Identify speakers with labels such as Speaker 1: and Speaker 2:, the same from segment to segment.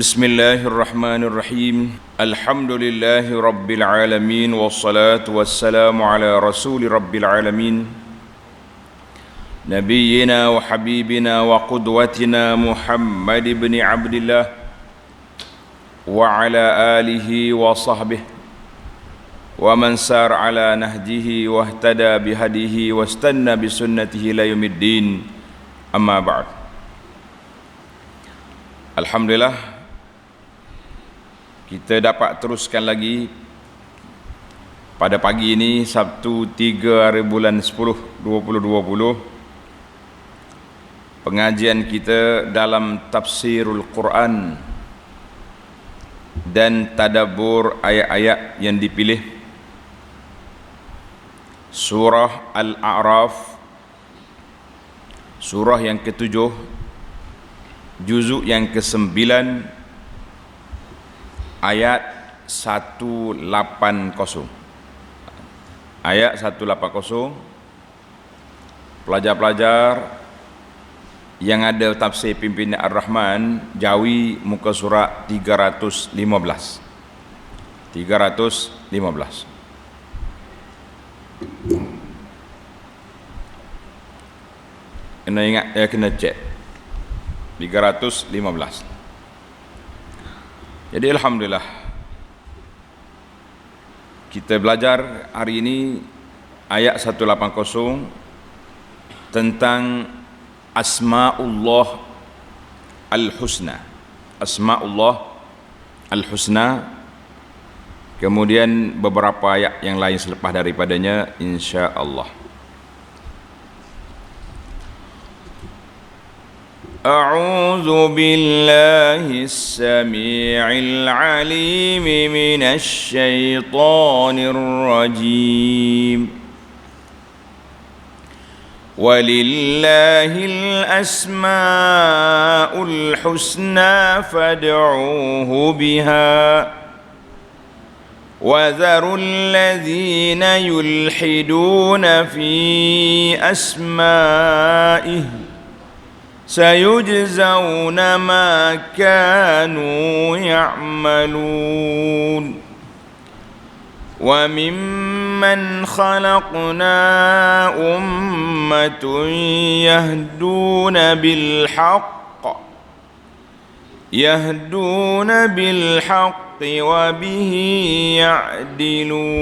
Speaker 1: Bismillahirrahmanirrahim. Alhamdulillahi rabbil alamin, wassalatu wassalamu ala rasuli rabbil alamin, nabiyyina wa habibina wa qudwatina Muhammad ibn Abdillah wa ala alihi wa sahbihi wa man sar ala nahjihi wa ihtada bihadihi wa istanna bisunnatihi ila yaumiddin. Amma ba'd. Alhamdulillah, kita dapat teruskan lagi pada pagi ini, Sabtu 3 hari bulan 10 2020, pengajian kita dalam tafsirul Quran dan tadabbur ayat-ayat yang dipilih surah Al-A'raf, surah yang ke-7, juzuk yang ke-9, ayat 180. Ayat 180. Pelajar-pelajar yang ada tafsir pimpinan Ar-Rahman, Jawi, muka surat 315. Kena ingat, kena cek 315. Jadi alhamdulillah, kita belajar hari ini ayat 180 tentang Asma'ullah Al-Husna. Asma'ullah Al-Husna. Kemudian beberapa ayat yang lain selepas daripadanya insya-Allah. أعوذ بالله السميع العليم من الشيطان الرجيم ولله الأسماء الحسنى فادعوه بها وذروا الذين يلحدون في أسمائه سيجزون ما كانوا يعملون وممن خلقنا أمة يهدون بالحق وبه يعدلون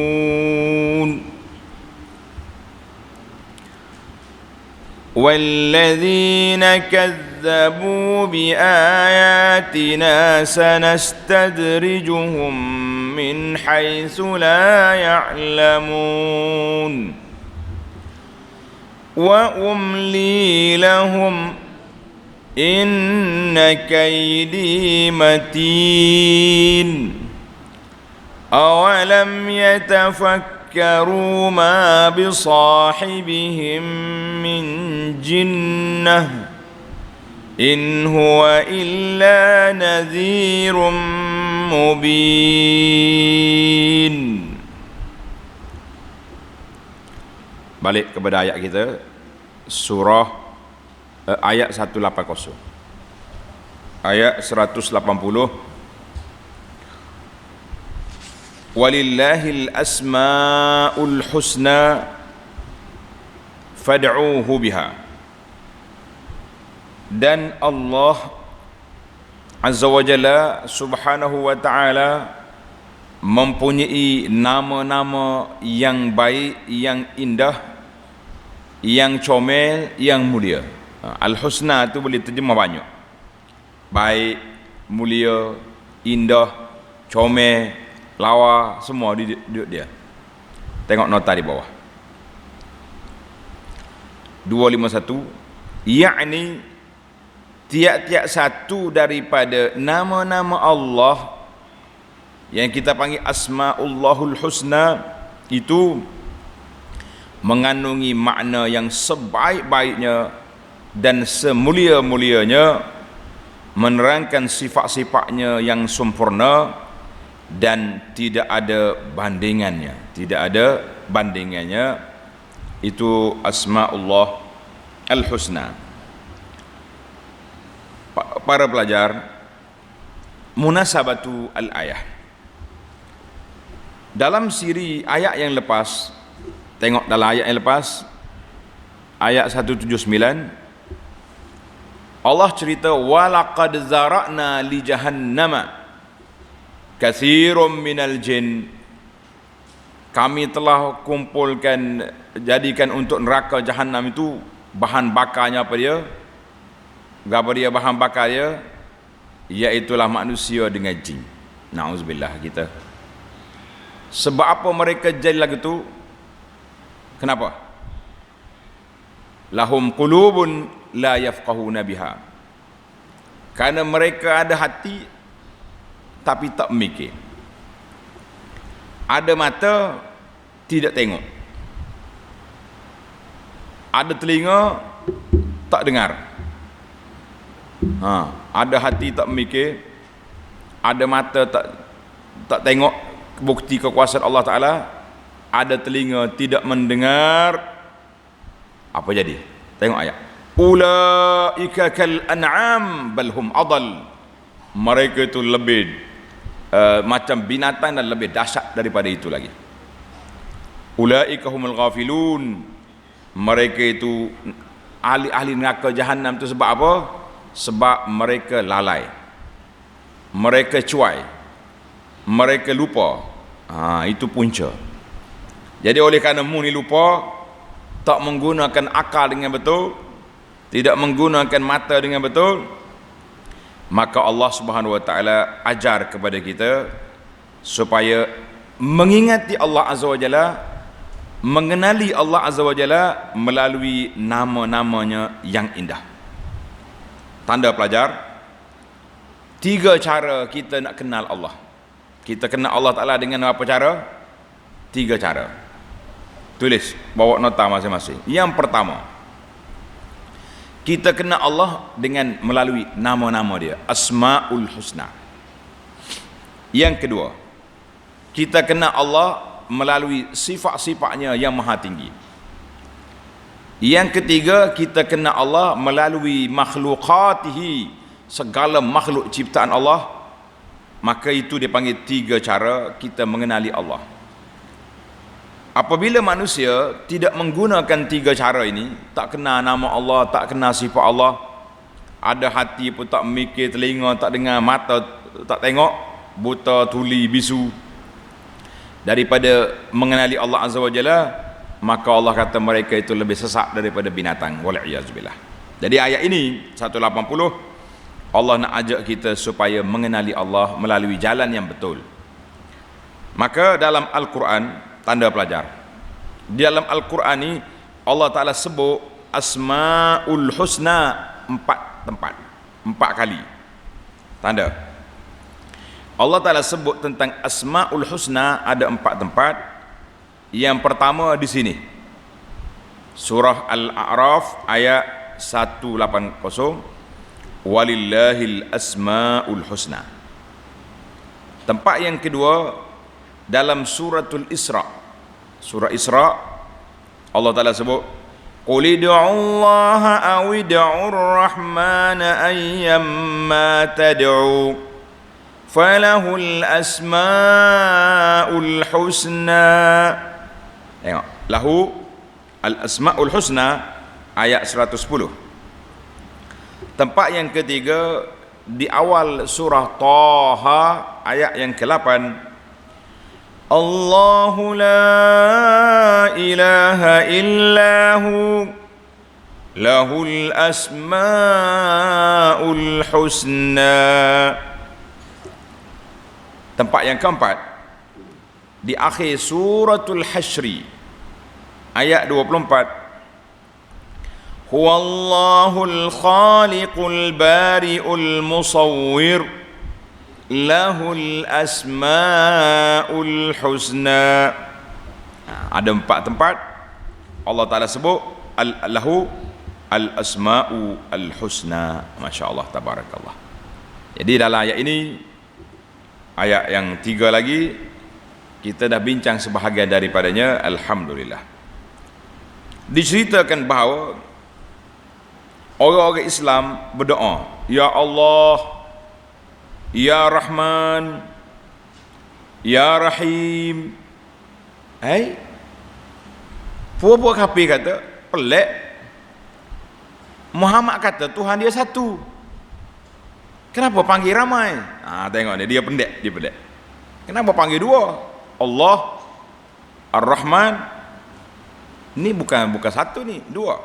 Speaker 1: والذين كذبوا بآياتنا سنستدرجهم من حيث لا يعلمون وأملي لهم إن كيدي متين أولم يتفكروا ما بصاحبهم من جنة إن هو إلا نذير مبين. Balik kepada ayat kita, surah ayat 180. Ayat 180. Walillahil asmaul husna fad'uuhu biha. Dan Allah Azza wa Jalla Subhanahu wa ta'ala mempunyai nama-nama yang baik, yang indah, yang comel, yang mulia. Al-Husna itu boleh terjemah banyak. Baik, mulia, indah, comel, lawa, semua di dia. Tengok nota di bawah. 251, yakni tiap-tiap satu daripada nama-nama Allah yang kita panggil Asma'ullahul Husna itu mengandungi makna yang sebaik-baiknya dan semulia-mulianya, menerangkan sifat-sifatnya yang sempurna dan tidak ada bandingannya. Itu Asma'ullah Al-Husna. Para pelajar, munasabatu al-ayah. Dalam siri ayat yang lepas, tengok dalam ayat yang lepas, ayat 179, Allah cerita walaqad zara'na li jahannama katsirum minal jin. Kami telah kumpulkan, jadikan untuk neraka Jahannam itu bahan bakarnya apa dia? Apa dia bahan bakar dia? Iaitulah manusia dengan jin. Na'udzubillah kita. Sebab apa mereka jadi lagu tu? Kenapa? Lahum qulubun la yafqahuna biha. Karena mereka ada hati tapi tak mikir. Ada mata tidak tengok. Ada telinga tak dengar. Ada hati tak mikir, ada mata tak tengok bukti kekuasaan Allah Ta'ala, ada telinga tidak mendengar. Apa jadi? Tengok ayat. Ulaika kal an'am bal hum adall. Mereka itu lebih macam binatang dan lebih dahsyat daripada itu lagi. Ulaika humul ghafilun. Mereka itu ahli-ahli neraka Jahannam itu sebab apa? Sebab mereka lalai, mereka cuai, mereka lupa. Itu punca. Jadi oleh kerana mu ni lupa, tak menggunakan akal dengan betul, tidak menggunakan mata dengan betul, maka Allah Subhanahu Wa Taala ajar kepada kita supaya mengingati Allah Azza wa Jalla, mengenali Allah Azza wa Jalla melalui nama-namanya yang indah. Tanda pelajar, 3 cara kita nak kenal Allah. Kita kenal Allah Ta'ala dengan apa cara? 3 cara. Tulis, bawa nota masing-masing. Yang pertama, kita kenal Allah dengan melalui nama-nama dia, Asmaul Husna. Yang kedua, kita kenal Allah melalui sifat-sifatnya yang maha tinggi. Yang ketiga, kita kenal Allah melalui makhlukatihi, segala makhluk ciptaan Allah. Maka itu dipanggil 3 cara kita mengenali Allah. Apabila manusia tidak menggunakan 3 cara ini, tak kenal nama Allah, tak kenal sifat Allah, ada hati pun tak mikir, telinga tak dengar, mata tak tengok, buta, tuli, bisu, daripada mengenali Allah Azza wa Jalla, maka Allah kata mereka itu lebih sesat daripada binatang. Wal'iyazubillah. Jadi ayat ini 180, Allah nak ajak kita supaya mengenali Allah melalui jalan yang betul. Maka dalam Al-Quran, tanda pelajar, di dalam Al-Quran ni Allah Ta'ala sebut Asmaul Husna 4 tempat, 4 kali. Tanda Allah Ta'ala sebut tentang Asmaul Husna ada 4 tempat. Yang pertama di sini, surah Al-A'raf ayat 180, walillahil asmaul husna. Tempat yang kedua dalam suratul Isra, surah Isra, Allah Ta'ala sebut qul ud'ullaha aw ud'ur rahmana ayyamma tad'u falahul asmaul husna. Tengok, lahu al-asmaul husna ayat 110. Tempat yang ketiga di awal surah Taha ayat yang ke-8, Allahu la ilaha illahu lahul asmaul husna. Tempat yang keempat di akhir suratul Hasyri ayat 24, huwallahul khaliqul bari'ul musawwir lahul asmaul husna. Ada 4 tempat Allah Ta'ala sebut lahu al-asma'u al-husna. Masya Allah, tabarakallah. Jadi dalam ayat ini, ayat yang 3 lagi, kita dah bincang sebahagian daripadanya. Alhamdulillah. Diceritakan bahawa orang-orang Islam berdoa, ya Allah, Ya Rahman, Ya Rahim. Puak-puak kafir kata, pelik. Muhammad kata Tuhan dia satu. Kenapa panggil ramai? Tengok ni, dia pendek, dia pendek. Kenapa panggil dua? Allah, Ar-Rahman. Ni bukan satu ni, dua.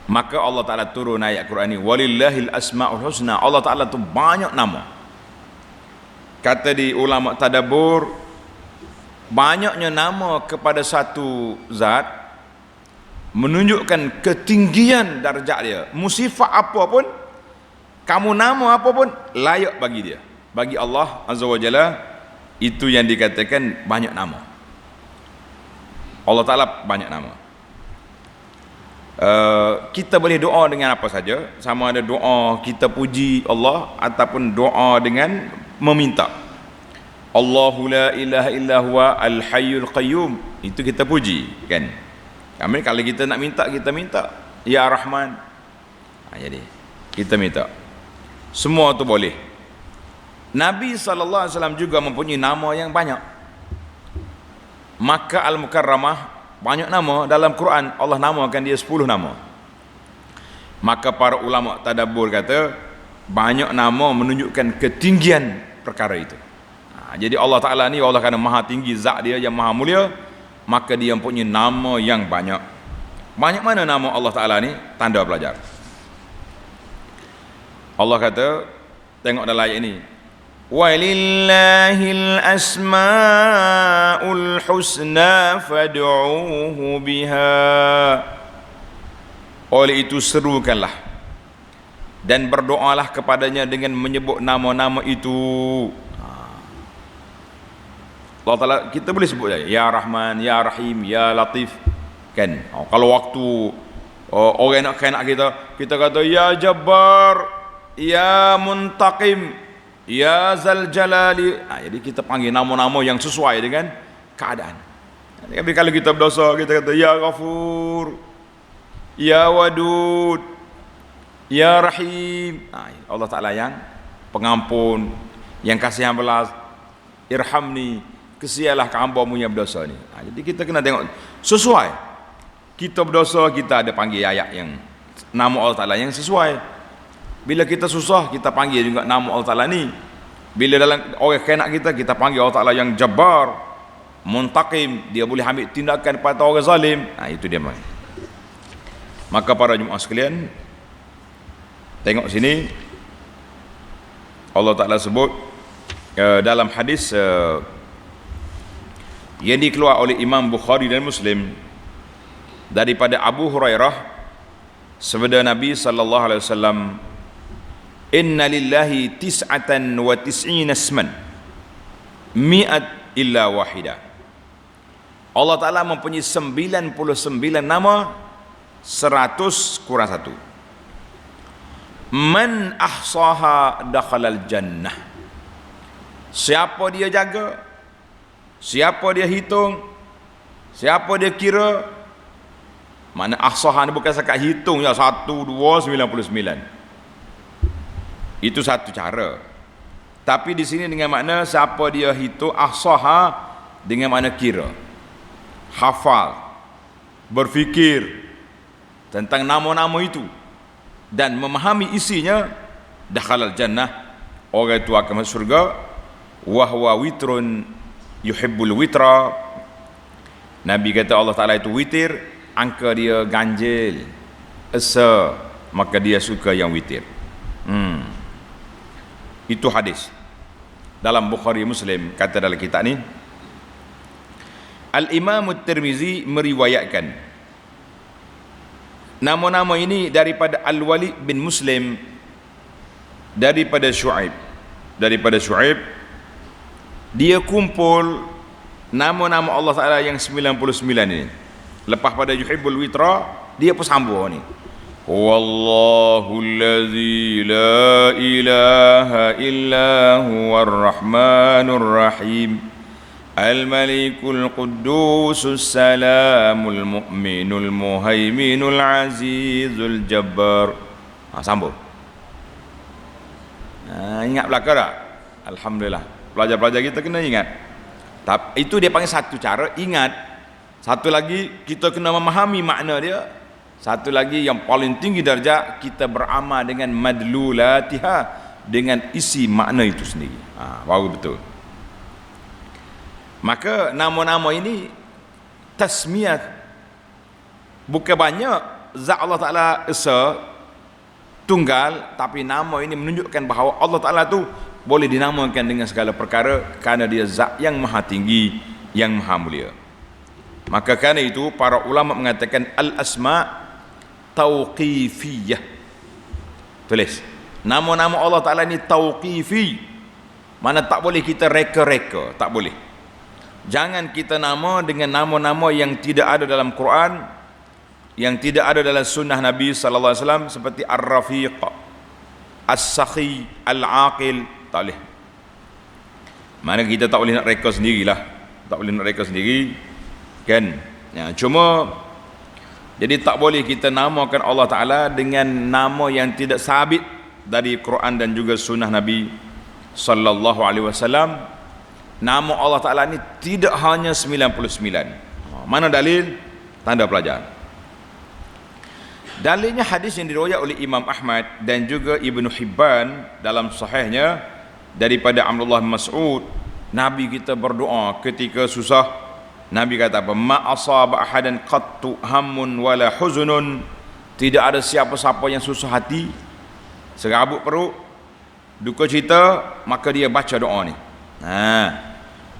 Speaker 1: Maka Allah Ta'ala turun ayat Quran ni, walillahil asma'ul husna. Allah Ta'ala tu banyak nama. Kata di ulama tadabbur, banyaknya nama kepada satu zat menunjukkan ketinggian darjat dia. Musifat apa pun, kamu nama apa pun, layak bagi dia. Bagi Allah Azza wa Jalla, itu yang dikatakan banyak nama. Allah Ta'ala banyak nama. Kita boleh doa dengan apa saja, sama ada doa kita puji Allah ataupun doa dengan meminta. Allahu la ilaha illa huwa al-hayyul qayyum, itu kita puji kan. Kami kalau kita nak minta, kita minta Ya Rahman. Jadi kita minta. Semua tu boleh. Nabi SAW juga mempunyai nama yang banyak. Makkah Al-Mukarramah banyak nama dalam Quran. Allah namakan dia 10 nama. Maka para ulama tadabbur kata banyak nama menunjukkan ketinggian perkara itu. Jadi Allah Ta'ala ni, Allah kerana maha tinggi, zat dia yang maha mulia, maka dia mempunyai nama yang banyak. Banyak mana nama Allah Ta'ala ni? Tanda pelajar. Allah kata, tengok dalam ayat ini, walillahil asma'ul husna fad'uuhu biha. Oleh itu serukanlah dan berdoalah kepadanya dengan menyebut nama-nama itu. Allah Ta'ala, kita boleh sebut saja Ya Rahman, Ya Rahim, Ya Latif kan. Kalau waktu orang nak kita kata Ya Jabbar, Ya Muntaqim, Ya Zal Jalali. Jadi kita panggil nama-nama yang sesuai dengan keadaan. Tapi kalau kita berdosa, kita kata Ya Ghafur, Ya Wadud, Ya Rahim. Allah Ta'ala yang pengampun, yang kasihan belas. Irhamni, kesialah hamba-Mu yang berdosa ni. Jadi kita kena tengok sesuai. Kita berdosa, kita ada panggil ayat yang nama Allah Ta'ala yang sesuai. Bila kita susah, kita panggil juga nama Allah Ta'ala ni. Bila dalam orang kena kita panggil Allah Ta'ala yang Jabbar, Muntaqim, dia boleh ambil tindakan pada orang zalim. Itu dia. Maka para jemaah sekalian, tengok sini Allah Ta'ala sebut dalam hadis yang dikeluar oleh Imam Bukhari dan Muslim daripada Abu Hurairah, sabda Nabi sallallahu alaihi wasallam, inna lillahi tis'atan wa tis'ina isman mi'at illa wahida. Allah Ta'ala mempunyai 99 nama, 100 kurang 1. Man ahsaha dakhalal jannah. Siapa dia jaga, siapa dia hitung, siapa dia kira. Mana ahsaha ni bukan sekat hitung ya 1, 2, 99. Itu satu cara. Tapi di sini dengan makna siapa dia hitung, ahsaha dengan makna kira, hafal, berfikir tentang nama-nama itu dan memahami isinya, dakhalal jannah, orang itu akan masuk surga. Wa huwa witrun yuhibbul witra. Nabi kata Allah Ta'ala itu witir, angka dia ganjil, esa, maka dia suka yang witir. Itu hadis dalam Bukhari Muslim. Kata dalam kitab ni, Al-Imam At-Tirmizi meriwayatkan nama-nama ini daripada Al-Walid bin Muslim, daripada Syuaib. Dia kumpul nama-nama Allah Ta'ala yang 99 ini. Lepas pada yuhibbul witra, dia pun sambung ni, wallahu allazi la ilaha illa huwar rahmanur rahim al-malikul quddusus salamul mu'minul muhaiminul azizul jabbar. Sambung. Ingat belaka tak? Alhamdulillah. Pelajar-pelajar kita kena ingat. Tapi itu dia panggil satu cara ingat. Satu lagi kita kena memahami makna dia. Satu lagi yang paling tinggi darjah, kita beramal dengan madlulatiha, dengan isi makna itu sendiri. Baru betul. Maka nama-nama ini tasmiyah, bukan banyak zat Allah Ta'ala esa tunggal, tapi nama ini menunjukkan bahawa Allah Ta'ala tu boleh dinamakan dengan segala perkara kerana dia zat yang maha tinggi, yang maha mulia. Maka kerana itu para ulama mengatakan al-asma' tauqifiyah. Tulis, nama-nama Allah Ta'ala ni tauqifi, mana tak boleh kita reka-reka, tak boleh. Jangan kita nama dengan nama-nama yang tidak ada dalam Quran, yang tidak ada dalam sunnah Nabi sallallahu alaihi wasallam, seperti Ar-Rafiq, As-Sakhi, Al-Aqil. Tak boleh. Mana kita tak boleh nak reka sendirilah. Tak boleh nak reka sendiri, kan? Ya, cuma jadi tak boleh kita namakan Allah Ta'ala dengan nama yang tidak sabit dari Quran dan juga sunnah Nabi sallallahu alaihi wasallam. Nama Allah Ta'ala ni tidak hanya 99. Mana dalil? Tanda pelajaran. Dalilnya hadis yang diriwayat oleh Imam Ahmad dan juga Ibnu Hibban dalam sahihnya daripada Abdullah bin Mas'ud. Nabi kita berdoa ketika susah. Nabi kata apa? Ma asaba ahadan qattu hammun wala huzunun. Tidak ada siapa-siapa yang susah hati, serabut perut, duka cita, maka dia baca doa ni.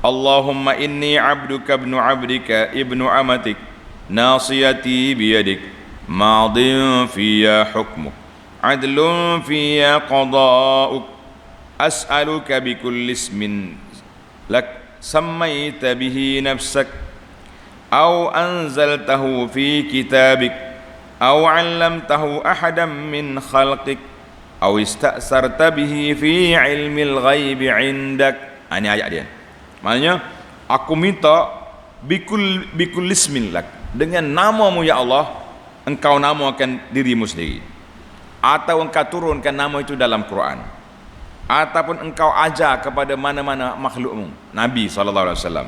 Speaker 1: Allahumma inni abduka ibnu abdika ibnu amatik nasiyati biyadik madin fiyya hukmuk adlun fiyya qada'uk as'aluka bikulli ismin lak sammaita bihi nafsak aw anzaltahu fi kitabik aw 'allamtahu ahadan min khalqik aw ista'sarta bihi fi 'ilmil ghaibi 'indak. Ini ayat dia. Maknanya aku minta bikul ismin lak, dengan namamu ya Allah, engkau namakan dirimu sendiri, atau engkau turunkan nama itu dalam Quran, ataupun engkau ajar kepada mana-mana makhlukmu, Nabi SAW.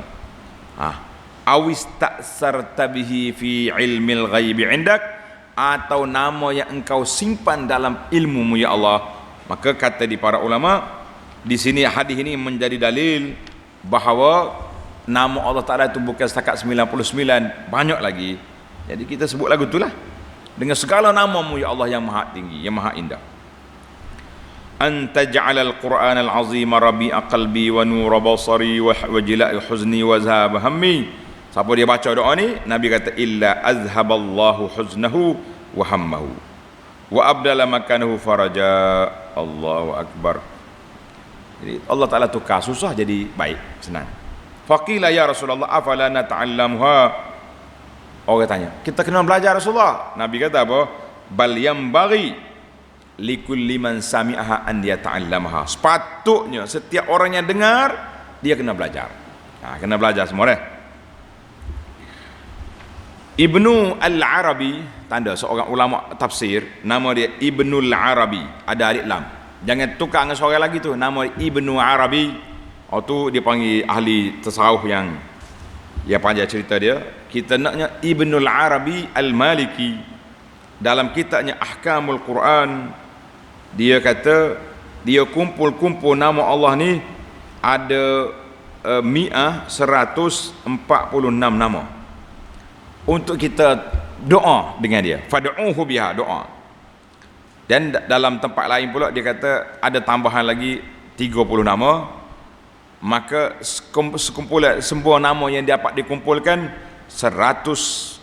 Speaker 1: Awis ta'sarta bihi fi ilmil ghaibi indak, atau nama yang engkau simpan dalam ilmumu ya Allah. Maka kata di para ulama, di sini hadis ini menjadi dalil bahawa nama Allah Ta'ala itu bukan setakat 99, banyak lagi. Jadi kita sebut lagu itulah, dengan segala namamu ya Allah yang maha tinggi, yang maha indah. Anta ja'alal Qur'an al-azima rabi'a qalbi wa nura basari wa jila'i huzni wa zahaba hammi. Siapa dia baca doa ni, Nabi kata illa azhaballahu huznahu wa hammahu wa abdala makanahu faraja. Allahu akbar. Jadi Allah Ta'ala tukar susah jadi baik, senang. Faqila ya Rasulullah afala nata'allamuha. Orang tanya, kita kena belajar Rasulullah. Nabi kata apa? Bal yambaghi likulli man sami'aha an yata'allamaha. Sepatutnya setiap orang yang dengar, dia kena belajar. Kena belajar semua dah. Ibnu Al-Arabi, tanda seorang ulama tafsir, nama dia Ibnu Al-Arabi, ada alif lam. Jangan tukar dengan seorang lagi tu, nama Ibnu Arabi. Tu dia panggil ahli tasawuf yang panjang cerita dia. Kita naknya Ibnu Al-Arabi Al-Maliki. Dalam kitabnya Ahkamul Quran, dia kata dia kumpul-kumpul nama Allah ni ada 146 nama untuk kita doa dengan dia. Fad'uhu biha, doa. Dan dalam tempat lain pula dia kata ada tambahan lagi 30 nama. Maka sekumpulan semua nama yang dapat dikumpulkan 167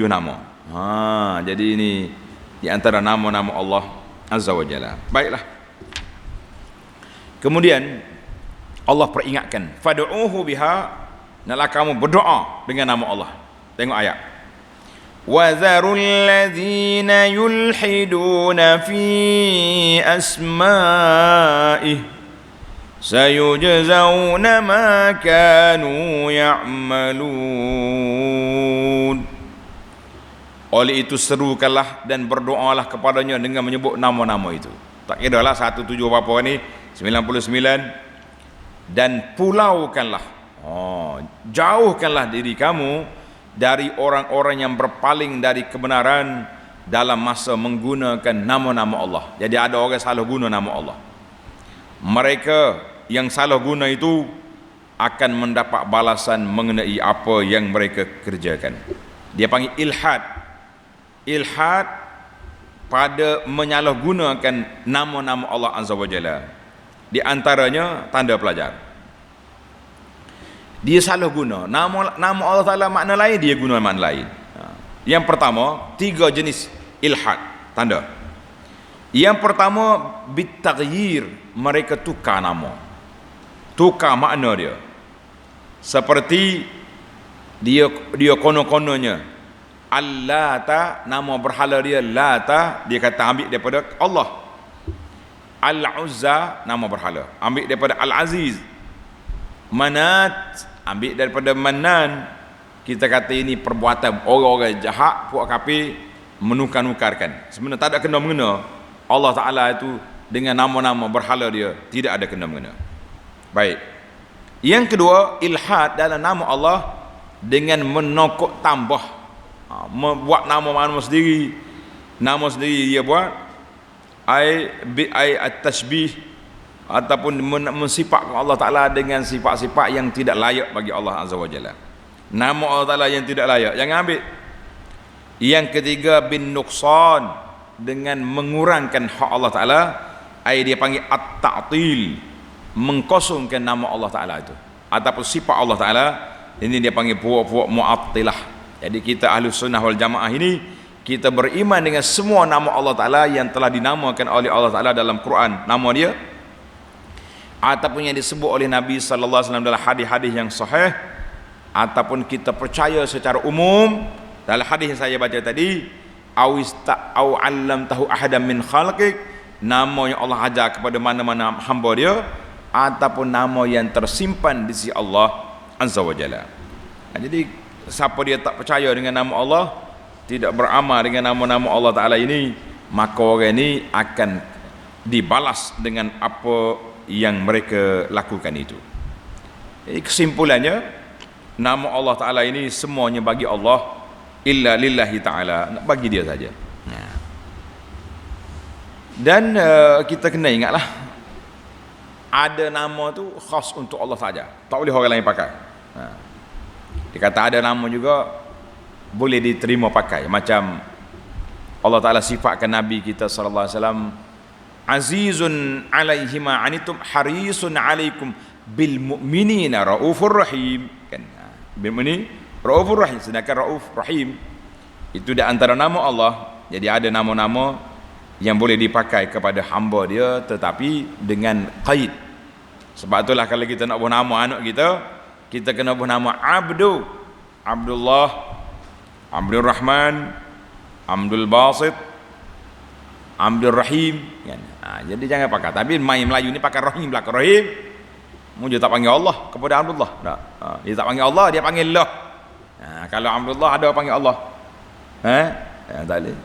Speaker 1: nama. Jadi ini di antara nama-nama Allah Azza wa Jalla. Baiklah. Kemudian Allah peringatkan, fad'uhu biha, naklah kamu berdoa dengan nama Allah. Tengok ayat. وَذَرُوا الَّذِينَ يُلْحِدُونَ فِي أَسْمَائِهِ سَيُجْزَوْنَ مَا كَانُوا يَعْمَلُونَ. Oleh itu serukanlah dan berdoalah kepadanya dengan menyebut nama-nama itu. Tak kira lah 17 apa ni, 99. Dan pulaukanlah, jauhkanlah diri kamu dari orang-orang yang berpaling dari kebenaran dalam masa menggunakan nama-nama Allah. Jadi ada orang salah guna nama Allah. Mereka yang salah guna itu akan mendapat balasan mengenai apa yang mereka kerjakan. Dia panggil ilhad. Ilhad pada menyalahgunakan nama-nama Allah Azza wa Jalla. Di antaranya tanda pelajar. Dia salah guna nama Allah Ta'ala makna lain, dia guna makna lain. Yang pertama, 3 jenis ilhad tanda. Yang pertama, bitaghyir, mereka tukar nama, tukar makna dia. Seperti dia kono-kononya Al-Lata, nama berhala dia Lata, dia kata ambil daripada Allah. Al-Uzza, nama berhala, ambil daripada Al-Aziz. Manat, ambil daripada Manan. Kita kata ini perbuatan orang-orang jahat, puak kafir menukar-nukarkan. Sebenarnya tak ada kena mengena Allah Ta'ala itu dengan nama-nama berhala dia, tidak ada kena mengena. Baik. Yang kedua, ilhad dalam nama Allah dengan menokok tambah, membuat nama-nama sendiri. Nama sendiri dia buat, at-tashbih, ataupun mensifatkan Allah Ta'ala dengan sifat-sifat yang tidak layak bagi Allah Azza wa Jalla. Nama Allah Ta'ala yang tidak layak, jangan ambil. Yang ketiga, bin nuqsan, dengan mengurangkan hak Allah Ta'ala. Dia panggil at-ta'til, mengkosongkan nama Allah Ta'ala itu ataupun sifat Allah Ta'ala. Ini dia panggil puak-puak mu'attilah. Jadi kita ahli sunnah wal jamaah ini, kita beriman dengan semua nama Allah Ta'ala yang telah dinamakan oleh Allah Ta'ala dalam Quran, nama dia, ataupun yang disebut oleh Nabi sallallahu alaihi wasallam dalam hadis-hadis yang sahih, ataupun kita percaya secara umum dalam hadis yang saya baca tadi, au 'allamtahu ahadan min khalqik, nama yang Allah ajar kepada mana-mana hamba dia, ataupun nama yang tersimpan di sisi Allah Azza wa Jalla. Jadi siapa dia tak percaya dengan nama Allah, tidak beramal dengan nama-nama Allah Ta'ala ini, maka orang ini akan dibalas dengan apa yang mereka lakukan itu. Jadi kesimpulannya, nama Allah Ta'ala ini semuanya bagi Allah, illa lillahi ta'ala, bagi dia saja. Dan kita kena ingatlah, ada nama tu khas untuk Allah saja, tak boleh orang lain pakai. Dia kata ada nama juga boleh diterima pakai, macam Allah Ta'ala sifatkan Nabi kita sallallahu alaihi wasallam, azizun alaihi ma anitum harisun alaikum bil mu'minina raufur rahim, kan? Bil mu'minin raufur rahim, sedangkan rauf rahim itu di antara nama Allah. Jadi ada nama-nama yang boleh dipakai kepada hamba dia, tetapi dengan qaid. Sebab itulah kalau kita nak buat nama anak kita kena buat nama Abdu, Abdullah, Abdul Rahman, Abdul Basit, Abdul Rahim, kan? Jadi jangan pakai. Tapi main Melayu ni pakai Rahim belakang. Rahim dia tak panggil Allah kepada Abdullah, tak. Dia tak panggil Allah, dia panggil Allah. Kalau Abdullah ada panggil Allah, tak boleh.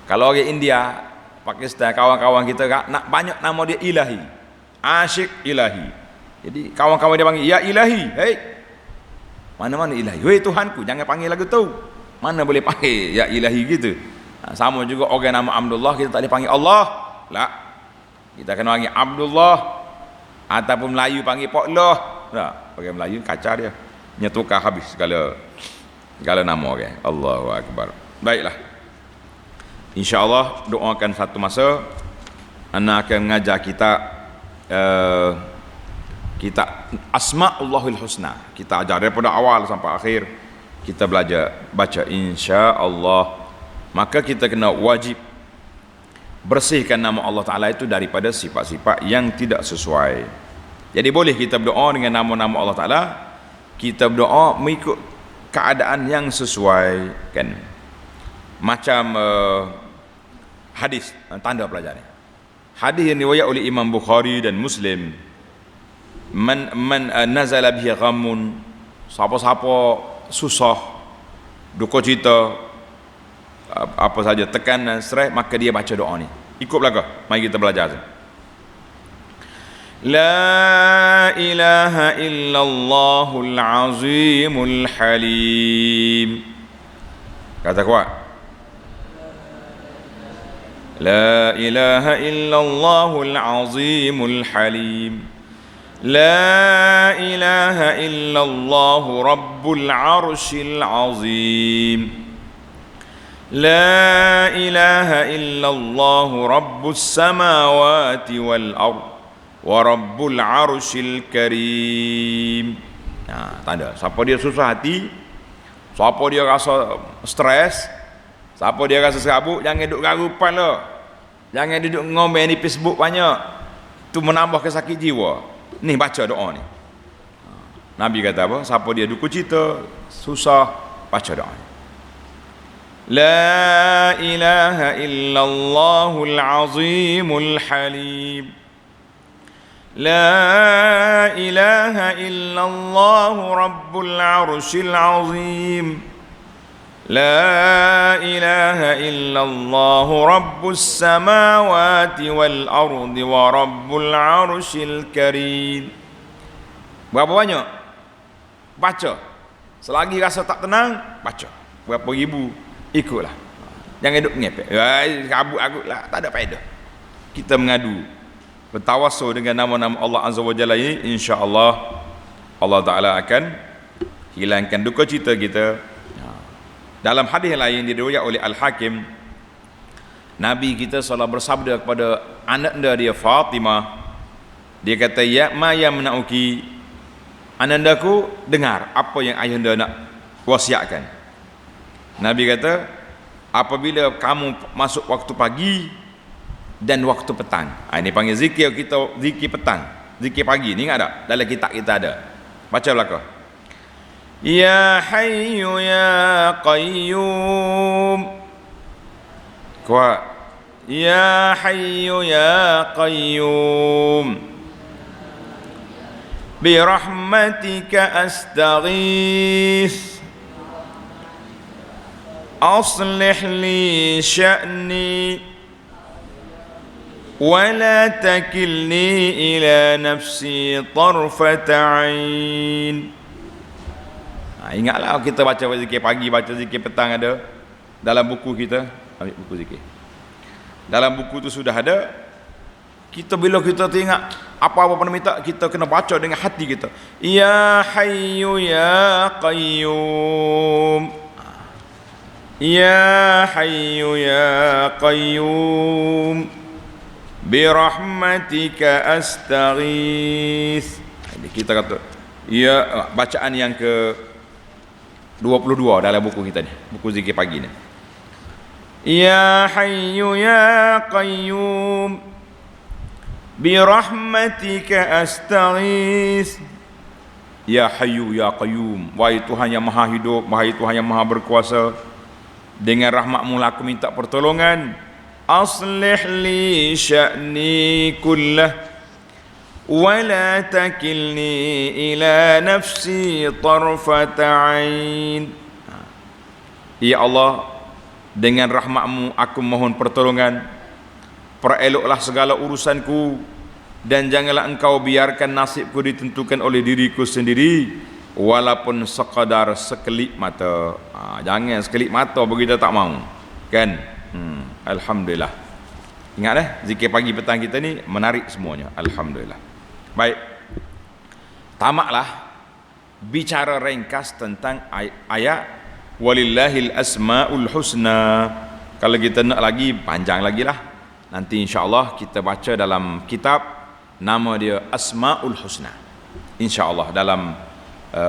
Speaker 1: Kalau orang India, Pakistan, kawan-kawan kita nak banyak nama dia Ilahi, Asyik Ilahi. Jadi kawan-kawan dia panggil ya Ilahi, hei, mana-mana Ilahi, weh Tuhanku, jangan panggil lagu tu. Mana boleh panggil ya Ilahi gitu. Sama juga orang nama Abdullah, kita tak boleh panggil Allah lah, kita kena panggil Abdullah, ataupun Melayu panggil Pak Allah. Tak, orang Melayu kacau dia, nyetukar habis segala nama orang. Allahu Akbar. Baiklah, InsyaAllah doakan satu masa ana akan mengajar kita kita Asma'ullahil Husna. Kita ajar daripada awal sampai akhir, kita belajar baca insya-Allah. Maka kita kena wajib bersihkan nama Allah Ta'ala itu daripada sifat-sifat yang tidak sesuai. Jadi boleh kita berdoa dengan nama-nama Allah Ta'ala, kita berdoa mengikut keadaan yang sesuai, kan? Macam hadis, tanda pelajaran. Hadis yang riwayat oleh Imam Bukhari dan Muslim, man nazala bihi ghammun, siapa-siapa susah, duka cita, apa saja, tekanan, stres, maka dia baca doa ni. Ikut belakang. Mari kita belajar. La ilaha illallahul azimul halim. Kata kuat. La ilaha illallahul azimul halim. La ilaha illallahu rabbul arshil azim. La ilaha illallahu rabbus samawati wal ard wa rabbul arshil karim. Nah, tanda. Siapa dia susah hati, siapa dia rasa stres, siapa dia rasa serabut, jangan duduk garupan lo. Jangan duduk ngomel di Facebook banyak. Itu menambah kesakit jiwa. Ni baca doa ni. Nabi kata apa? Siapa dia duka cita, susah, baca doa ni. La ilaha illallahul azimul halim. La ilaha illallahu rabbul arshil azim. La ilaha illallahu rabbus samawati wal ardi wa rabbul arshil karim. Berapa banyak? Baca. Selagi rasa tak tenang, baca. Berapa ribu? Ikutlah. Jangan duduk ngepek. Kabut-kabut lah, tak ada faedah. Kita mengadu, bertawassul dengan nama-nama Allah Azza wa Jalla ini, insya-Allah Allah Taala akan hilangkan duka cita kita. Dalam hadis lain diriwayatkan oleh Al-Hakim, Nabi kita SAW bersabda kepada anak dia Fatimah, dia kata, ya ma yamna'uki, anandaku, dengar apa yang ayahanda nak wasiatkan. Nabi kata, apabila kamu masuk waktu pagi dan waktu petang. Ini panggil zikir kita, zikir petang, zikir pagi. Ni ingat tak? Dalam kitab kita ada. Baca belakang. Ya Hayyu Ya Qayyum. Kuat. Ya Hayyu Ya Qayyum. Birahmatika astaghith. Aslih li sya'ni. Wala takilni ila nafsi tarfata ain. Ingatlah kita baca zikir pagi, baca zikir petang ada dalam buku kita. Ambil buku zikir. Dalam buku tu sudah ada. Kita bila kita tengok apa-apa pun minta, kita kena baca dengan hati kita. Ya Hayyu Ya Qayyum. Ya Hayyu Ya Qayyum. Birahmatika astaghith. Kita kata, ya, bacaan yang ke 22 dalam buku kita ni, buku zikir pagi ni. Ya Hayyu Ya Qayyum. Birahmatika astaghith. Ya Hayyu Ya Qayyum. Wahai Tuhan yang maha hidup, wahai Tuhan yang maha berkuasa, dengan rahmat-Mu aku minta pertolongan. Aslih li sya'ni kullah. Wala takilni ila nafsi tarfata ain. Ya Allah, dengan rahmat-Mu aku mohon pertolongan. Pereloklah segala urusanku, dan janganlah Engkau biarkan nasibku ditentukan oleh diriku sendiri, walaupun sekadar sekelip mata. Jangan sekelip mata begitu tak mau, kan? Alhamdulillah. Ingat zikir pagi petang kita ni menarik semuanya. Alhamdulillah. Baik, tamaklah bicara ringkas tentang ayat walillahil asmaul husna. Kalau kita nak lagi, panjang lagi lah. Nanti insya-Allah kita baca dalam kitab, nama dia Asmaul Husna, insya-Allah dalam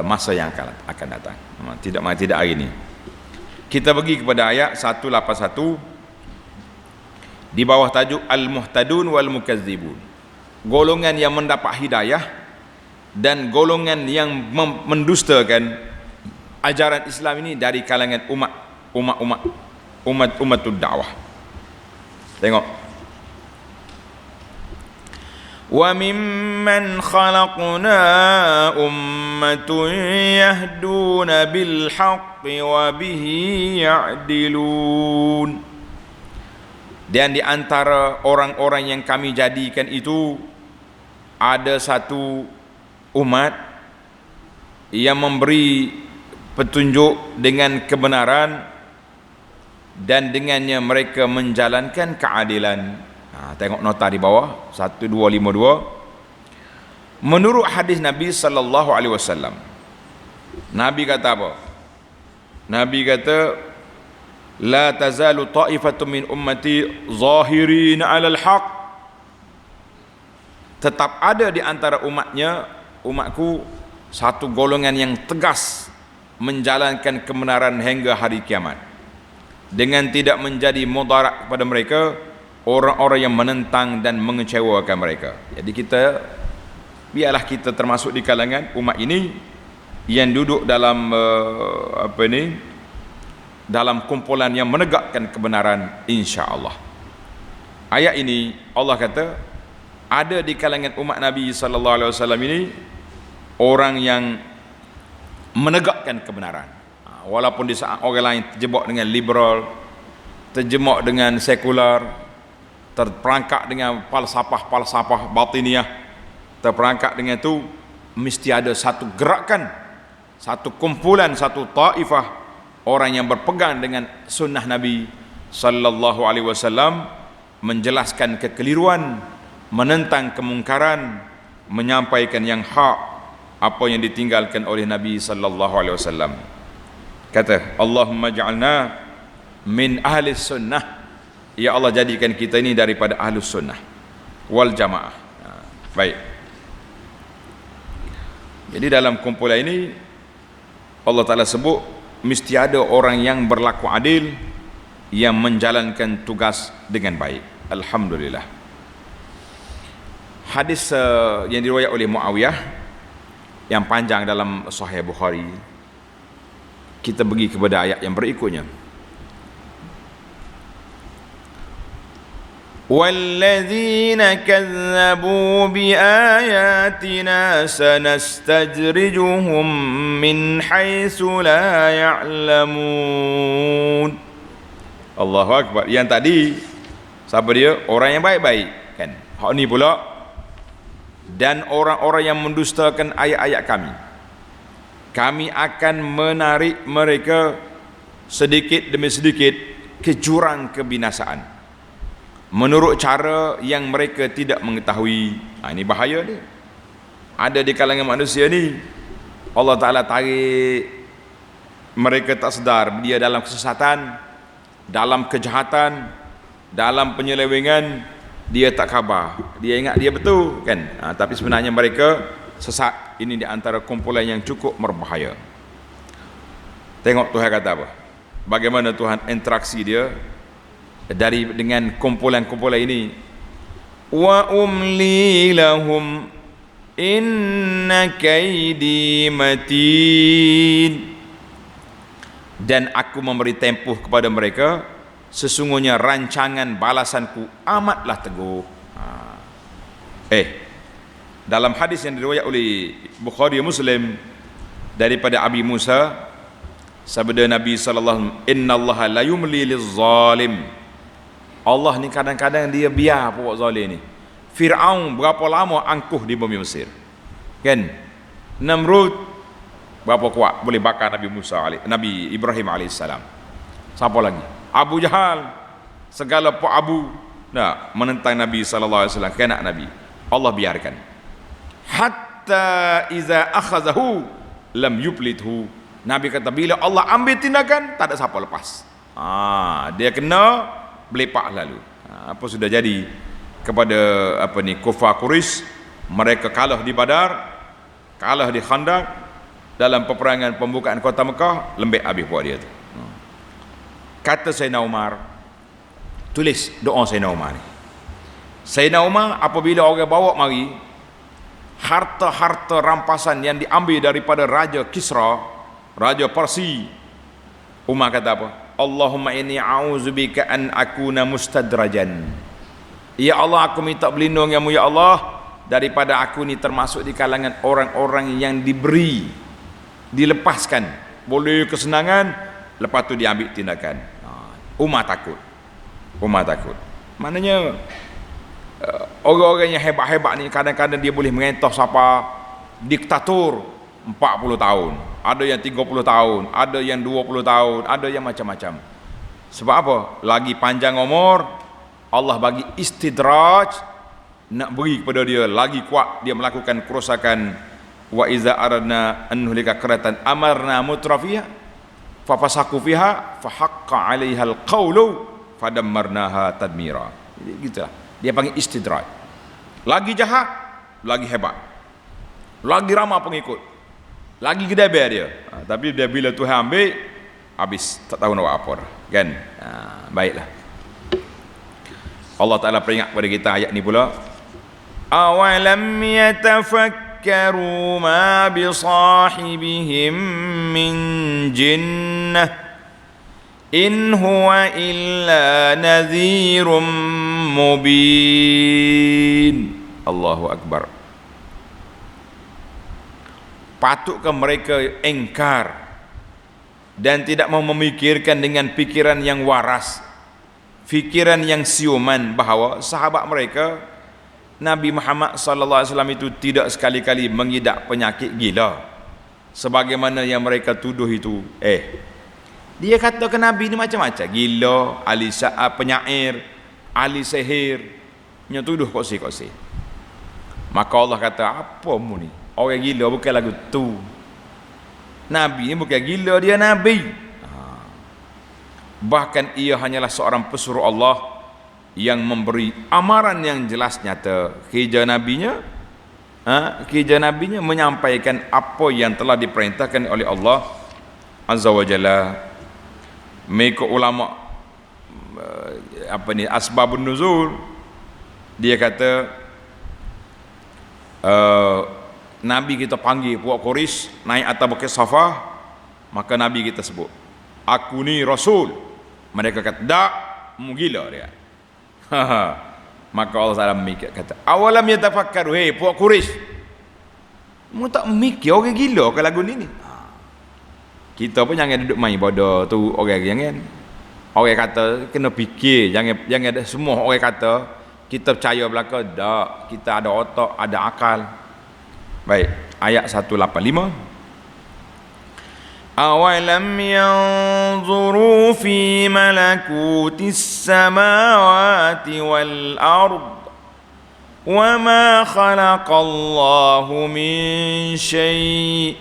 Speaker 1: masa yang akan datang. Tidak hari ini. Kita pergi kepada ayat 181 di bawah tajuk Al-Muhtadun wal Mukazzibun. Golongan yang mendapat hidayah dan golongan yang mendustakan ajaran Islam ini dari kalangan umatud dakwah. Tengok. Wa mimman khalaqna ummatun yahduna bil haqqi wa bihi ya'dilun. Dan di antara orang-orang yang kami jadikan itu ada satu umat yang memberi petunjuk dengan kebenaran dan dengannya mereka menjalankan keadilan. Tengok nota di bawah 1252. Menurut hadis Nabi sallallahu alaihi wasallam, Nabi kata apa? Nabi kata, la tazalu ta'ifatun min ummati zahirin 'alal haq. Tetap ada di antara umatku satu golongan yang tegas menjalankan kebenaran hingga hari kiamat, dengan tidak menjadi mudarat kepada mereka orang-orang yang menentang dan mengecewakan mereka. Jadi biarlah kita termasuk di kalangan umat ini yang duduk dalam dalam kumpulan yang menegakkan kebenaran, insya-Allah. Ayat ini Allah kata ada di kalangan umat Nabi sallallahu alaihi wasallam ini orang yang menegakkan kebenaran. Walaupun di saat orang lain terjebak dengan liberal, terjebak dengan sekular, terperangkap dengan falsafah batiniah, terperangkap dengan itu, mesti ada satu gerakan, satu kumpulan, satu taifah orang yang berpegang dengan sunnah Nabi sallallahu alaihi wasallam, menjelaskan kekeliruan, menentang kemungkaran, menyampaikan yang hak, apa yang ditinggalkan oleh Nabi sallallahu alaihi wasallam. Kata, Allahumma ja'alna min ahli sunnah. Ya Allah, jadikan kita ini daripada ahli sunnah wal jamaah. Baik. Jadi dalam kumpulan ini Allah Ta'ala sebut mesti ada orang yang berlaku adil, yang menjalankan tugas dengan baik. Alhamdulillah. Hadis yang diriwayat oleh Muawiyah yang panjang dalam Sahih Bukhari. Kita pergi kepada ayat yang berikutnya. وَالَّذِينَ كَذَّبُوا بِآيَاتِنَا سَنَسْتَدْرِجُهُمْ مِنْ حَيْثُ لَا يَعْلَمُونَ. Allahu Akbar. Yang tadi siapa dia? Orang yang baik-baik kan. Hak ni pula, dan orang-orang yang mendustakan ayat-ayat kami akan menarik mereka sedikit demi sedikit ke jurang kebinasaan menurut cara yang mereka tidak mengetahui. Ini bahaya dia. Ada di kalangan manusia ni, Allah Ta'ala tarik mereka tak sedar dia dalam kesesatan, dalam kejahatan, dalam penyelewengan. Dia tak khabar, dia ingat dia betul kan, tapi sebenarnya mereka sesat. Ini di antara kumpulan yang cukup berbahaya. Tengok Tuhan kata apa, bagaimana Tuhan interaksi dia dengan kumpulan-kumpulan ini. Wa umli lahum inna kaidi matin. Dan aku memberi tempuh kepada mereka, sesungguhnya rancangan balasanku amatlah teguh. Dalam hadis yang diriwayat oleh Bukhari Muslim daripada Abi Musa, sabda Nabi sallallahu alaihi wasallam, innallaha la yumli liz-zalim. Allah ni kadang-kadang dia biar buat zalim ni. Firaun berapa lama angkuh di bumi Mesir kan? Namrud berapa kuat boleh bakar Nabi Ibrahim alaihissalam. Siapa lagi? Abu Jahal, segala Pak Abu menentang Nabi sallallahu alaihi wasallam, kena Nabi. Allah biarkan. Hatta iza akhazahu lam yuplithu. Nabi kata bila Allah ambil tindakan, tak ada siapa lepas. Dia kena belepak lalu. Apa sudah jadi kepada kufar Quraisy? Mereka kalah di Badar, kalah di Khandaq, dalam peperangan pembukaan kota Mekah, lembek habis buat dia tu. Kata Sayyidina Umar, tulis doa Sayyidina Umar ni. Sayyidina Umar apabila orang bawa mari harta-harta rampasan yang diambil daripada Raja Kisra, Raja Parsi, Umar kata apa? Allahumma inni a'udzubika an akuna mustadrajan. Ya Allah, aku minta perlindunganmu ya Allah daripada aku ni termasuk di kalangan orang-orang yang diberi, dilepaskan, boleh kesenangan, lepas tu diambil tindakan. Umar takut. Maknanya orang-orang yang hebat-hebat ni kadang-kadang dia boleh mengentos siapa diktator 40 tahun, ada yang 30 tahun, ada yang 20 tahun, ada yang macam-macam. Sebab apa? Lagi panjang umur, Allah bagi istidraj, nak beri kepada dia lagi kuat dia melakukan kerosakan. Wa iza aradna an nuhlika qaryatan amarna mutrafiha fafasaku fiha fahaqqa 'alaiha alqawlu fadammarnaha tadmira. Jadi gitulah. Dia panggil istidraj. Lagi jahat, lagi hebat. Lagi ramai pengikut. Lagi gedebel dia. Tapi dia bila Tuhan ambil, habis tak tahu nak buat apa dah. Kan? Baiklah. Allah Taala peringat kepada kita ayat ni pula. Awalam yatafakkaru ma bisahibihim min jinnah in huwa illa nadhirum mubin. Allahu Akbar. Patutkah mereka engkar dan tidak mau memikirkan dengan pikiran yang waras, fikiran yang siuman, bahawa sahabat mereka Nabi Muhammad sallallahu alaihi wasallam itu tidak sekali-kali mengidap penyakit gila sebagaimana yang mereka tuduh itu. Dia kata ke Nabi ni macam-macam, gila, ahli penyair, ahli sihir, nya tuduh kosi-kosi. Maka Allah kata, apa mu ni? Orang gila bukan lagu tu. Nabi ni bukan gila, dia Nabi. Bahkan ia hanyalah seorang pesuruh Allah yang memberi amaran yang jelas nyata. Kerja Nabinya menyampaikan apa yang telah diperintahkan oleh Allah Azza wa Jalla. Mereka ulama asbabun nuzul, dia kata Nabi kita panggil puak Quraisy naik atas bukit Safa, maka Nabi kita sebut, aku ni Rasul. Mereka kata, tak, mu gila dia. Maka Allah Taala mikir, kata, awalam yatafakkaru, puak Quraisy, mu tak mikir orang gila ke lagu ni? Kita pun jangan duduk main bodoh tu orang, jangan. Orang kata kena fikir, jangan ada semua orang kata kita percaya belaka, tak, kita ada otak, ada akal. Baik, ayat 185. Awalam yanzuru fi malakutis samawati wal ard wama khalaqallahu min syai'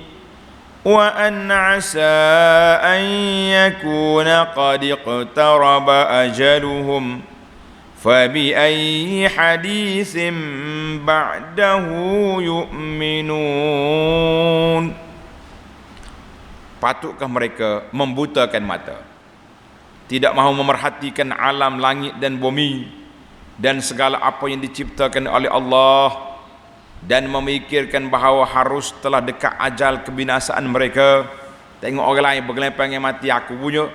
Speaker 1: wa an 'asa an yakuna qad iqtaraba ajaluhum fabi ayyi haditsin ba'dahu yu'minun. Patutkah mereka membutakan mata, tidak mahu memerhatikan alam langit dan bumi dan segala apa yang diciptakan oleh Allah, dan memikirkan bahawa harus telah dekat ajal kebinasaan mereka? Tengok orang lain bergelempang yang mati, aku punya.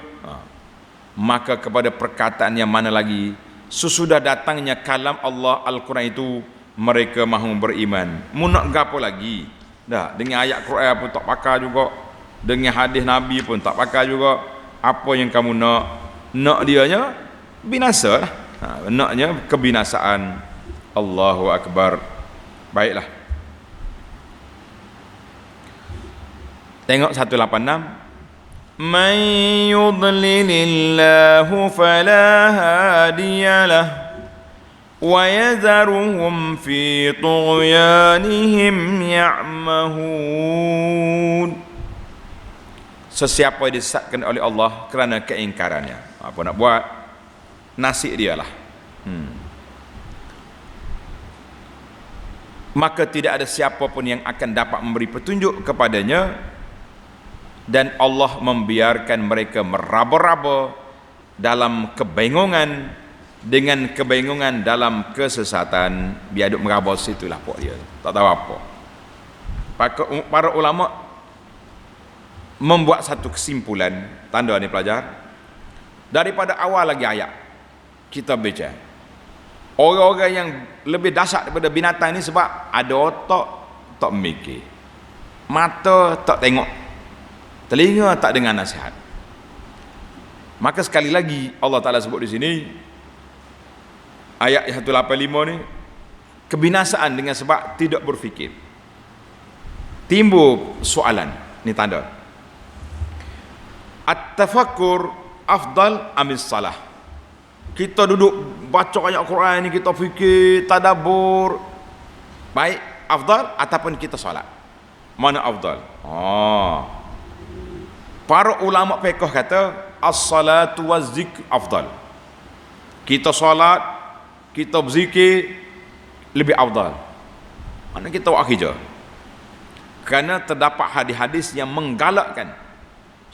Speaker 1: Maka kepada perkataan yang mana lagi, sesudah datangnya kalam Allah Al-Quran itu, mereka mahu beriman. Mu nak gapo lagi? Dah, dengan ayat Quran pun tak pakar juga, dengan hadis Nabi pun tak pakar juga. Apa yang kamu nak? Nak dianya binasa lah. Naknya kebinasaan. Allahu Akbar. Baiklah. Tengok 186. Man yudlilillahu fala hadiyalah wa yadharuhum fi tughyanihim ya'mahun. Sesiapa yang disesatkan oleh Allah kerana keingkarannya, apa nak buat? Nasib dia lah. Maka tidak ada siapa pun yang akan dapat memberi petunjuk kepadanya, dan Allah membiarkan mereka meraba-raba dalam kebingungan, dengan kebingungan dalam kesesatan. Biar duk meraba situlah pok dia, tak tahu apa. Para ulama membuat satu kesimpulan, tanda ni pelajar, daripada awal lagi ayat kita baca, orang-orang yang lebih dahsyat daripada binatang ni sebab ada otak tak mikir, mata tak tengok, telinga tak dengar nasihat. Maka sekali lagi Allah Taala sebut di sini, ayat 185 ni, kebinasaan dengan sebab tidak berfikir. Timbul soalan, ni tanda. At-tafakkur afdal amis salah. Kita duduk baca ayat Quran ni, kita fikir, tadabbur, baik afdal ataupun kita solat? Mana afdal? Para ulama fiqh kata as-salatu waz-zikr afdal. Kita solat, kita berzikir lebih afdal. Mana kita buat kerja? Kerana terdapat hadis-hadis yang menggalakkan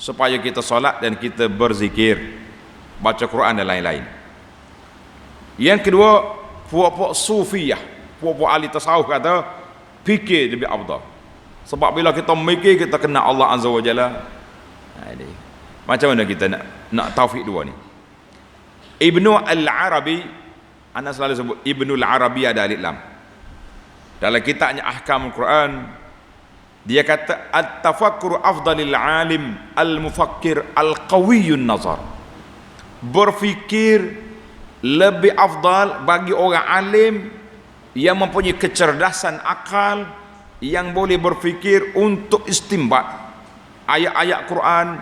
Speaker 1: supaya kita solat dan kita berzikir, baca Quran dan lain-lain. Yang kedua, puak-puak sufiyah, puak-puak ahli tasawuf kata fikir lebih afdal. Sebab bila kita mikir, kita kenal Allah Azza wa Jalla. Macam mana kita nak taufik dua ni? Ibnu Al-Arabi, anda selalu sebut Ibnu Al-Arabi ada alif lam. Dalam kitabnya Ahkamul Quran, dia kata at-tafakkuru afdalil alim al-mufakkir al-qawiyyun nazar. Berfikir lebih afdal bagi orang alim yang mempunyai kecerdasan akal, yang boleh berfikir untuk istimbat ayat-ayat Quran,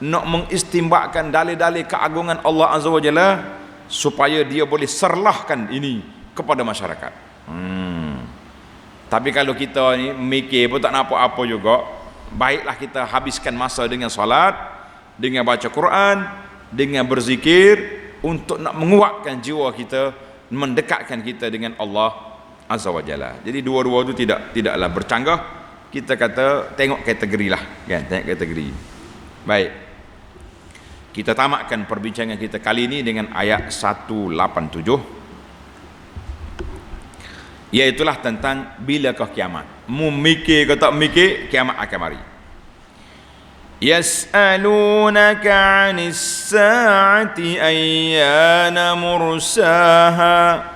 Speaker 1: nak mengistimbatkan dalil-dalil keagungan Allah Azza wa Jalla, supaya dia boleh serlahkan ini kepada masyarakat. Tapi kalau kita ni mikir pun tak nampak apa juga, baiklah kita habiskan masa dengan salat, dengan baca Quran, dengan berzikir, untuk nak menguatkan jiwa kita, mendekatkan kita dengan Allah Azza wa Jalla. Jadi dua-dua tu tidaklah bercanggah. Kita kata tengok kategori lah, kan? Tengok kategori. Baik, kita tamatkan perbincangan kita kali ini dengan ayat 187, iaitulah tentang bilakah kiamat. Mu mikir ke tak mikir, kiamat akan mari. Yas'alunaka 'anis sa'ati ayyana mursaha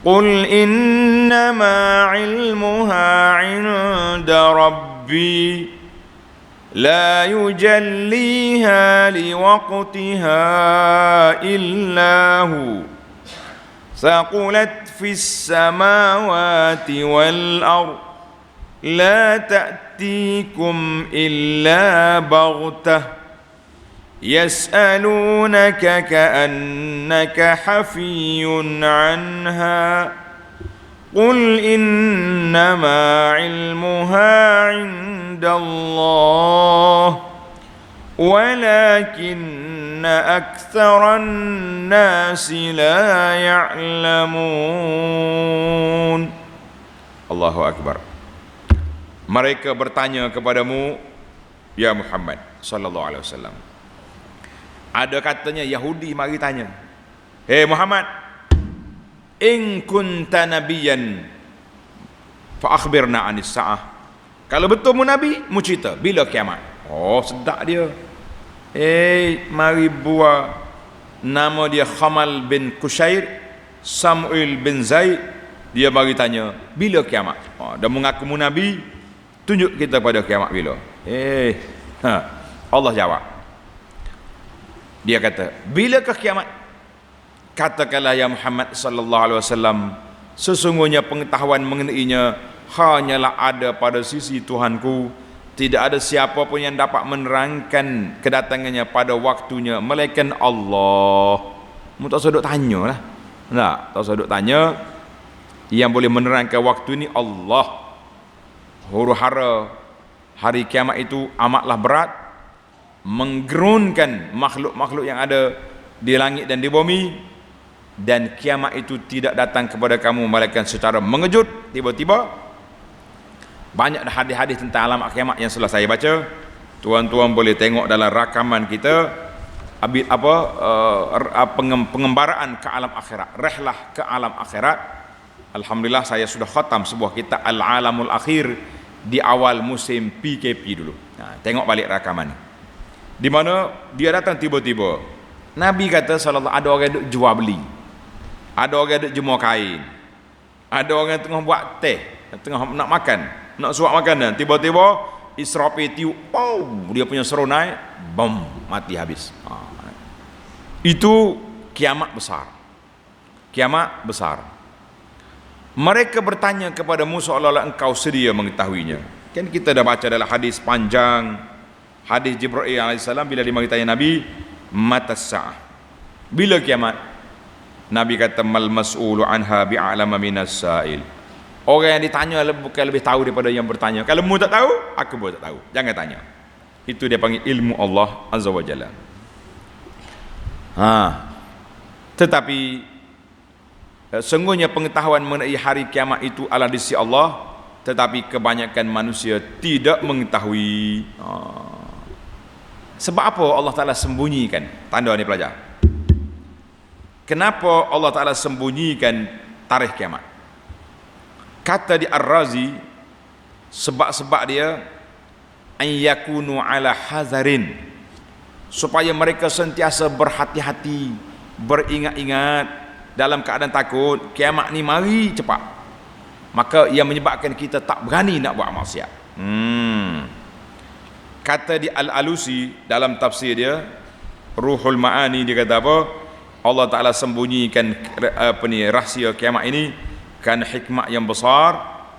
Speaker 1: qul innama 'ilmuha 'inda rabbi la yujalliha liwaqtiha illa hu ثقلت في السماوات والأرض لا تأتيكم إلا بغتة يسألونك كأنك حفي عنها قل إنما علمها عند الله ولكن أكثر الناس لا يعلمون. Allahu Akbar. Mereka bertanya kepadamu, ya Muhammad sallallahu alaihi wasallam. Ada katanya Yahudi mari tanya, "Hey Muhammad, in kunta nabiyyan fa akhbirna 'anis sa'ah." Kalau betul mu nabi, mu cerita bila kiamat. Oh, sedap dia. Mari buat nama dia Khamal bin Kushair, Samuel bin Zaid. Dia mari tanya, bila kiamat? Dah mengaku mu nabi, tunjuk kita pada kiamat bila. Allah jawab. Dia kata, bilakah kiamat? Katakanlah ya Muhammad sallallahu alaihi wasallam, sesungguhnya pengetahuan mengenainya hanyalah ada pada sisi Tuhanku. Tidak ada siapa pun yang dapat menerangkan kedatangannya pada waktunya melainkan Allah. Mu tak usah duk tanya lah. Tak usah duk tanya. Yang boleh menerangkan waktu ni Allah. Huru-hara hari kiamat itu amatlah berat, menggerunkan makhluk-makhluk yang ada di langit dan di bumi. Dan kiamat itu tidak datang kepada kamu melainkan secara mengejut, tiba-tiba. Banyak hadis-hadis tentang alamat kiamat yang telah saya baca. Tuan-tuan boleh tengok dalam rakaman kita, pengembaraan ke alam akhirat, rehlah ke alam akhirat. Alhamdulillah saya sudah khatam sebuah kitab Al-Alamul Akhir di awal musim PKP dulu. Tengok balik rakaman ni, di mana dia datang tiba-tiba. Nabi kata sallallahu, ada orang duk jual beli, ada orang duk jemur kain, ada orang tengah buat teh, tengah nak makan, nak suap makanan, tiba-tiba Israfil tiup, dia punya seronai, bom, mati habis. Itu kiamat besar. kiamat besar. Mereka bertanya kepadamu seolah-olah engkau sedia mengetahuinya. Kan kita dah baca dalam hadis panjang, hadis Jibril alaihissalam bila ditanya Nabi, mata sa'ah, bila kiamat? Nabi kata, mal mas'ulu anha bi'alama minas sa'il. Orang yang ditanya bukan lebih tahu daripada yang bertanya. Kalau mu tak tahu, aku pun tak tahu. Jangan tanya. Itu dia panggil ilmu Allah Azza wa Jalla. Tetapi sungguhnya pengetahuan mengenai hari kiamat itu adalah di sisi Allah, tetapi kebanyakan manusia tidak mengetahui. Sebab apa Allah Ta'ala sembunyikan? Tanda ni pelajar. Kenapa Allah Ta'ala sembunyikan tarikh kiamat? Kata di Ar-Razi, sebab-sebab dia an yakunu ala hazarin, supaya mereka sentiasa berhati-hati, beringat-ingat dalam keadaan takut kiamat ni mari cepat. Maka ia menyebabkan kita tak berani nak buat maksiat. Kata di Al-Alusi dalam tafsir dia Ruhul Ma'ani, dia kata apa? Allah Ta'ala sembunyikan rahsia kiamat ini kan hikmah yang besar,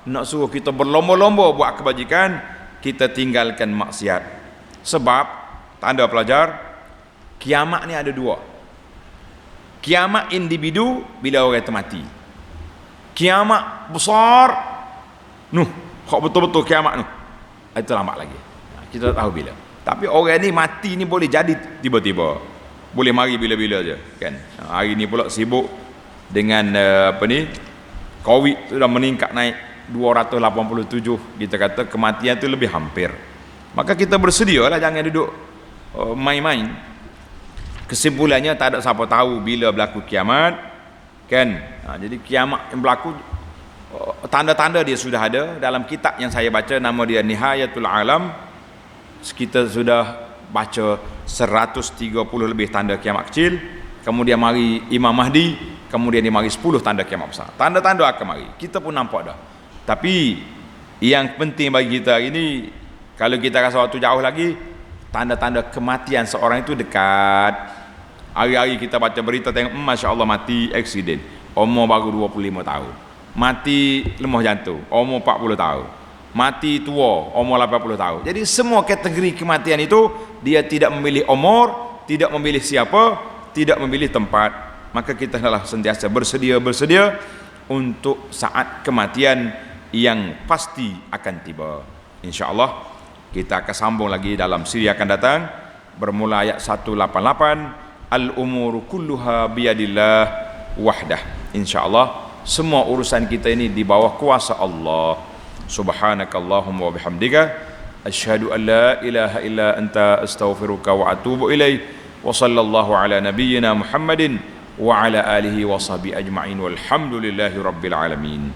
Speaker 1: nak suruh kita berlomba-lomba buat kebajikan, kita tinggalkan maksiat. Sebab tanda pelajar, kiamat ni ada dua. Kiamat individu bila orang itu mati. Kiamat besar, hak betul-betul kiamat itu lambat lagi. Kita tak tahu bila. Tapi orang ni mati ni boleh jadi tiba-tiba, boleh mari bila-bila je kan. Hari ni pula sibuk dengan COVID sudah meningkat naik 287, kita kata kematian itu lebih hampir. Maka kita bersedialah, jangan duduk main-main. Kesimpulannya tak ada siapa tahu bila berlaku kiamat kan. Jadi kiamat yang berlaku, tanda-tanda dia sudah ada dalam kitab yang saya baca, nama dia Nihayatul Alam. Kita sudah baca 130 lebih tanda kiamat kecil. Kemudian mari Imam Mahdi, kemudian dia mari 10 tanda kiamat besar. Tanda-tanda akan mari, kita pun nampak dah. Tapi yang penting bagi kita hari ini, kalau kita rasa waktu jauh lagi, tanda-tanda kematian seorang itu dekat. Hari-hari kita baca berita, tengok Masya Allah mati aksiden, umur baru 25 tahun. Mati lemah jantung, umur 40 tahun. Mati tua, umur 80 tahun. Jadi semua kategori kematian itu, dia tidak memilih umur, tidak memilih siapa, tidak memilih tempat. Maka kita adalah sentiasa bersedia untuk saat kematian yang pasti akan tiba. InsyaAllah kita akan sambung lagi dalam siri akan datang, bermula ayat 188, al-umuru kulluha biyadillah wahdah. InsyaAllah semua urusan kita ini di bawah kuasa Allah. Subhanakallahumma wa bihamdika asyhadu an la ilaha illa anta astaghfiruka wa atubu ilaik. Wa sallallahu ala nabiyyina Muhammadin wa ala alihi wa sahbihi ajma'in walhamdulillahi rabbil alamin.